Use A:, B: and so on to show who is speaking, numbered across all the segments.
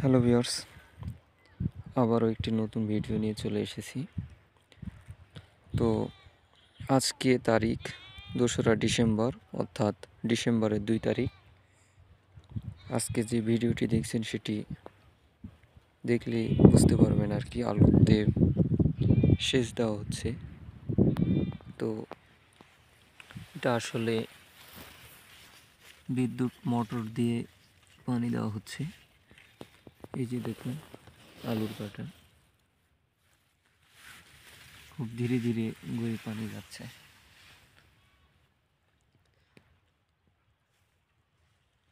A: Hello viewers, আবারও একটি নতুন ভিডিও নিয়ে চলে এসেছি। তো আজকে তারিখ 2রা ডিসেম্বর, অর্থাৎ ডিসেম্বরের 2 তারিখ। আজকে যে ভিডিওটি দেখছেন সেটি দেখলেই বুঝতে পারবেন আর কি, আলুতে সেচ দেওয়া হচ্ছে। তো এটা আসলে বিদ্যুৎ মোটর দিয়ে পানি দেওয়া হচ্ছে। এই যে দেখুন আলুর কাটা, খুব ধীরে ধীরে গড়িয়ে পানি যাচ্ছে।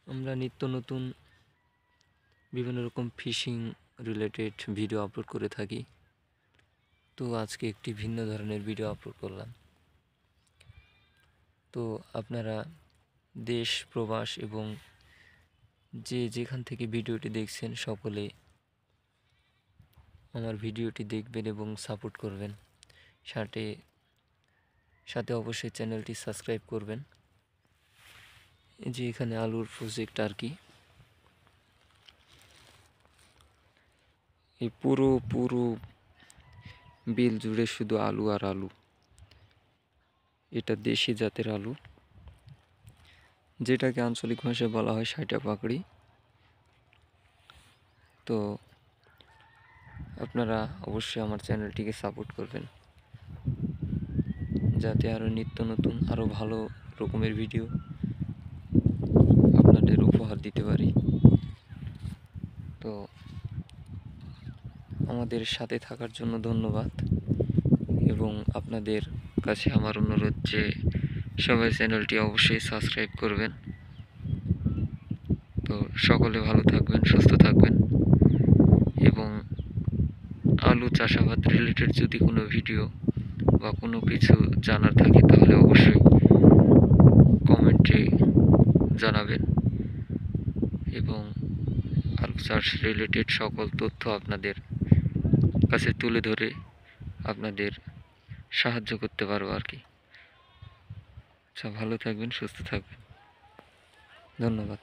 A: আমরা নিত্য নতুন বিভিন্ন রকম ফিশিং রিলেটেড ভিডিও আপলোড করে থাকি। তো আজকে একটি ভিন্ন ধরনের ভিডিও আপলোড করলাম। তো আপনারা দেশ প্রবাস এবং যেখান থেকে ভিডিওটি দেখছেন সকলে আমার ভিডিওটি দেখবেন এবং সাপোর্ট করবেন। সাথে সাথে অবশ্যই চ্যানেলটি সাবস্ক্রাইব করবেন। এই যে এখানে আলুর প্রজেক্ট আর কি, এই পুরো বিল জুড়ে শুধু আলু আর আলু। এটা দেশি জাতের আলু, যেটাকে আঞ্চলিক ভাষায় বলা হয় সাইটা পাকড়ি। তো আপনারা অবশ্যই আমার চ্যানেলটিকে সাপোর্ট করবেন, যাতে আরও নিত্য নতুন আরও ভালো রকমের ভিডিও আপনাদের উপহার দিতে পারি। তো আমাদের সাথে থাকার জন্য ধন্যবাদ, এবং আপনাদের কাছে আমার অনুরোধ যে সবাই চ্যানেলটি অবশ্যই সাবস্ক্রাইব করবেন। তো সকলে ভালো থাকবেন, সুস্থ থাকবেন, এবং আলু চাষাবাদ রিলেটেড যদি কোনো ভিডিও বা কোনো কিছু জানার থাকে তাহলে অবশ্যই কমেন্টে জানাবেন, এবং আলু চাষ রিলেটেড সকল তথ্য আপনাদের কাছে তুলে ধরে আপনাদের সাহায্য করতে পারবো আর কি। আচ্ছা, ভালো থাকবেন, সুস্থ থাকবেন, ধন্যবাদ।